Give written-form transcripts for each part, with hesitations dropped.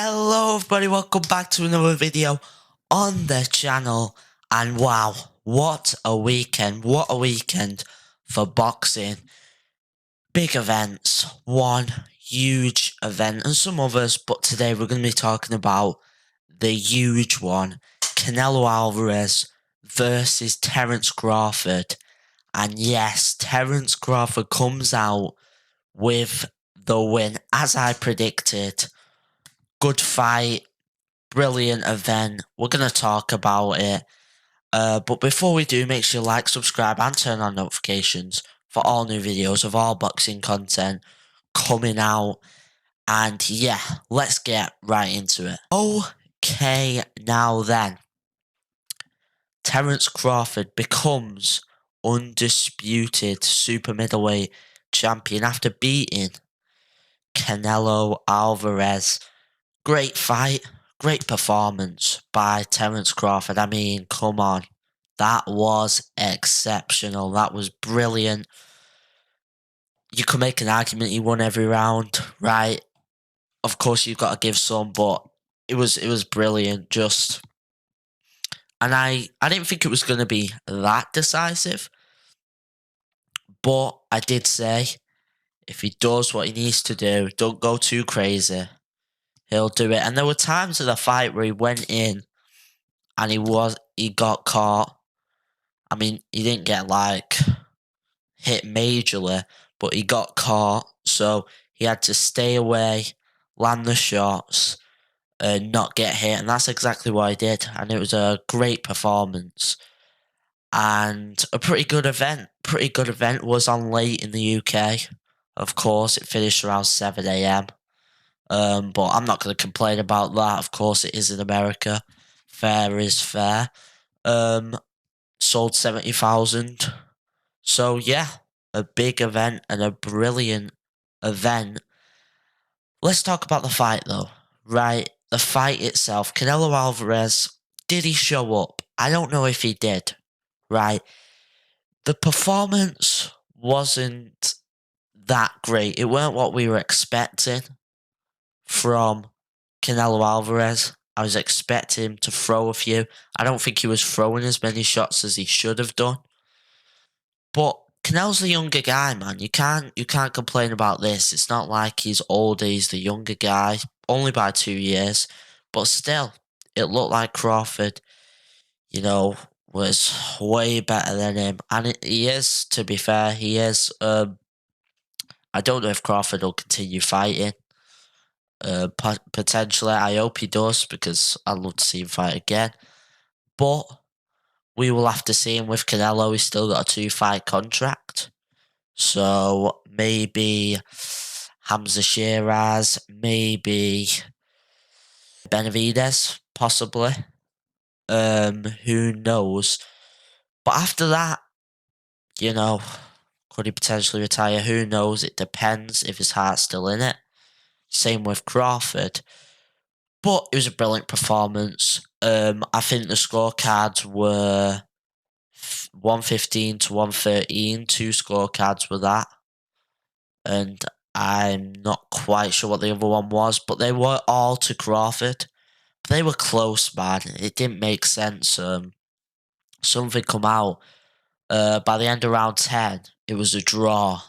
Hello everybody, welcome back to another video on the channel. And wow, what a weekend for boxing. Big events, one huge event and some others, but today we're going to be talking about the huge one, Canelo Alvarez versus Terence Crawford. And yes, Terence Crawford comes out with the win, as I predicted. Good fight, brilliant event. We're going to talk about it. But before we do, make sure you like, subscribe, and turn on notifications for all new videos of all boxing content coming out. And yeah, let's get right into it. Okay, now then. Terence Crawford becomes undisputed super middleweight champion after beating Canelo Alvarez. Great fight, great performance by Terence Crawford. I mean, come on. That was exceptional. That was brilliant. You could make an argument he won every round, right? Of course, you've got to give some, but it was brilliant. And I didn't think it was going to be that decisive, but I did say if he does what he needs to do, don't go too crazy, he'll do it. And there were times in the fight where he went in and he got caught. I mean, he didn't get hit majorly, but he got caught, so he had to stay away, land the shots, and not get hit, and that's exactly what he did. And it was a great performance and a pretty good event. Was on late in the UK. Of course, it finished around 7 a.m. But I'm not going to complain about that. Of course, it is in America. Fair is fair. Sold 70,000. So yeah, a big event and a brilliant event. Let's talk about the fight though, right? The fight itself, Canelo Alvarez, did he show up? I don't know if he did, right? The performance wasn't that great. It weren't what we were expecting from Canelo Alvarez. I was expecting him to throw a few. I don't think he was throwing as many shots as he should have done. But Canelo's the younger guy, man. You can't complain about this. It's not like he's older, he's the younger guy, only by 2 years. But still, it looked like Crawford, was way better than him. And he is, to be fair, he is. I don't know if Crawford will continue fighting. Potentially, I hope he does, because I'd love to see him fight again. But we will have to see him with Canelo. He's still got a 2-fight contract. So maybe Hamza Shiraz, maybe Benavidez, possibly. Who knows? But after that, could he potentially retire? Who knows? It depends if his heart's still in it. Same with Crawford. But it was a brilliant performance. I think the scorecards were 115 to 113. 2 scorecards were that. And I'm not quite sure what the other one was, but they were all to Crawford. But they were close, man. It didn't make sense. Something come out. By the end of round 10, it was a draw,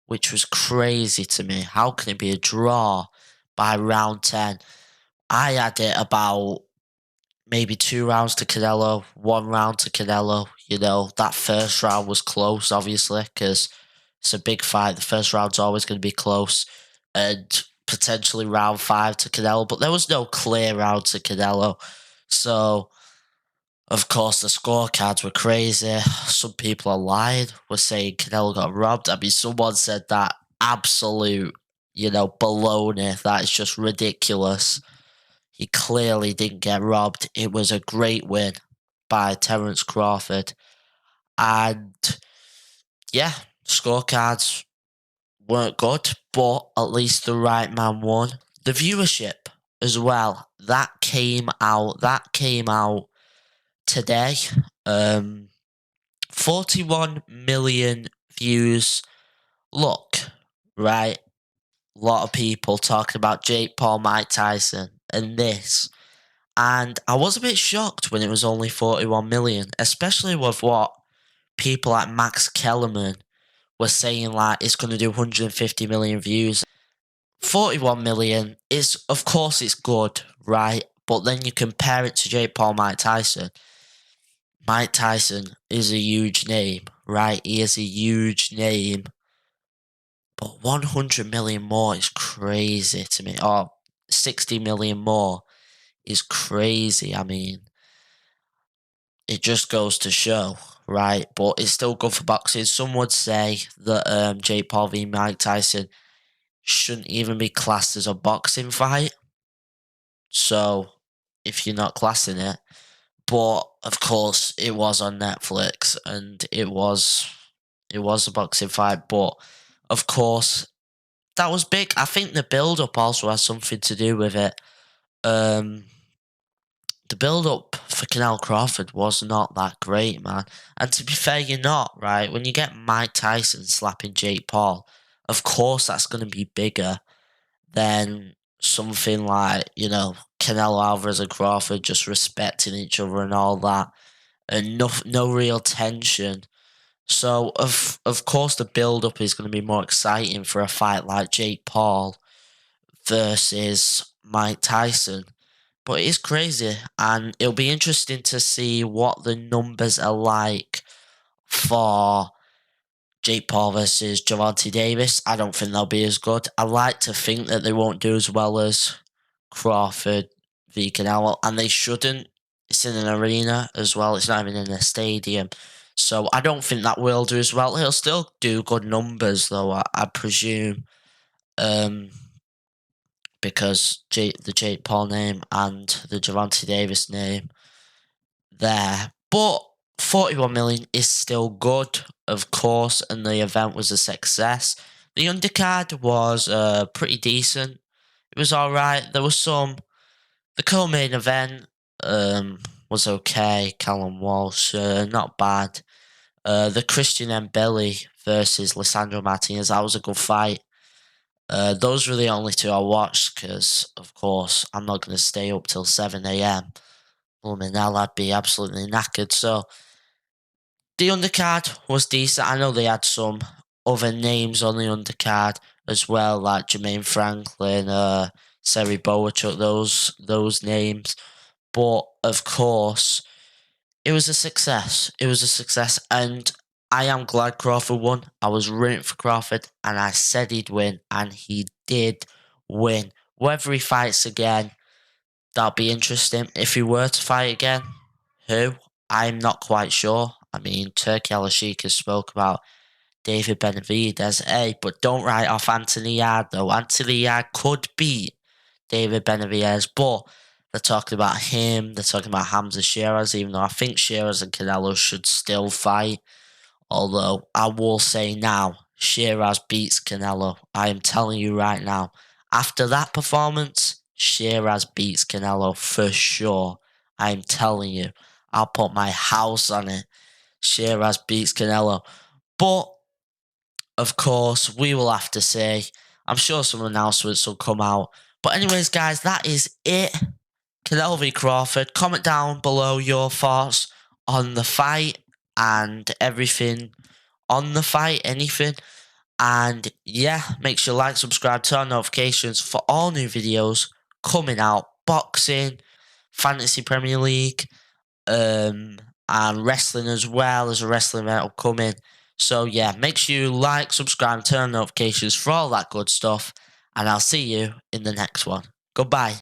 which was crazy to me. How can it be a draw by round 10? I had it about maybe 2 rounds to Canelo, 1 round to Canelo. That first round was close, obviously, because it's a big fight. The first round's always going to be close. And potentially round 5 to Canelo. But there was no clear round to Canelo. So, of course, the scorecards were crazy. Some people are lying. Were saying Canelo got robbed. I mean, someone said that absolute, baloney. That is just ridiculous. He clearly didn't get robbed. It was a great win by Terence Crawford. And, yeah, scorecards weren't good, but at least the right man won. The viewership as well, that came out today. 41 million views. Look, right, lot of people talking about Jake Paul, Mike Tyson, and this. And I was a bit shocked when it was only 41 million, especially with what people like Max Kellerman were saying, like it's going to do 150 million views. 41 million is, of course, it's good, right? But then you compare it to Jake Paul, Mike Tyson. Mike Tyson is a huge name, right? He is a huge name. But 100 million more is crazy to me. Or 60 million more is crazy. I mean, it just goes to show, right? But it's still good for boxing. Some would say that Jake Paul v Mike Tyson shouldn't even be classed as a boxing fight. So, if you're not classing it, but of course it was on Netflix and it was a boxing fight, but of course that was big. I think the build up also has something to do with it. The build up for Canelo Crawford was not that great, man. And to be fair, you're not, right? When you get Mike Tyson slapping Jake Paul, of course that's going to be bigger than something like, Canelo Alvarez and Crawford just respecting each other and all that. And no real tension. So, of course, the build up is going to be more exciting for a fight like Jake Paul versus Mike Tyson. But it is crazy, and it'll be interesting to see what the numbers are like for Jake Paul versus Gervonta Davis. I don't think they'll be as good. I like to think that they won't do as well as Crawford v Canelo, and they shouldn't. It's in an arena as well. It's not even in a stadium. So I don't think that will do as well. He'll still do good numbers, though, I presume. Because the Jake Paul name and the Gervonta Davis name there. But 41 million is still good, of course, and the event was a success. The undercard was pretty decent. It was alright. There was the co-main event was okay. Callum Walsh, not bad. The Christian Mbele versus Lissandro Martinez, that was a good fight. Those were the only two I watched because, of course, I'm not going to stay up till 7 a.m. I mean, I'd be absolutely knackered. So, the undercard was decent. I know they had some other names on the undercard as well, like Jermaine Franklin, Seri Boachuk, those names. But, of course, it was a success. It was a success, and I am glad Crawford won. I was rooting for Crawford, and I said he'd win, and he did win. Whether he fights again, that'll be interesting. If he were to fight again, who? I'm not quite sure. I mean, Turki Al-Sheikh has spoke about David Benavidez, but don't write off Anthony Yarde, though. Anthony Yarde could beat David Benavidez, but they're talking about him. They're talking about Hamza Sheeraz, even though I think Sheeraz and Canelo should still fight. Although I will say now, Sheeraz beats Canelo. I am telling you right now. After that performance, Sheeraz beats Canelo for sure. I am telling you. I'll put my house on it. Sheeraz beats Canelo. But, of course, we will have to say. I'm sure some announcements will come out. But anyways, guys, that is it. Canelo v Crawford. Comment down below your thoughts on the fight and everything on the fight, anything. And yeah, make sure you like, subscribe, turn on notifications for all new videos coming out. Boxing, Fantasy Premier League, and wrestling as well. There's a wrestling event upcoming. So yeah, make sure you like, subscribe, turn on notifications for all that good stuff. And I'll see you in the next one. Goodbye.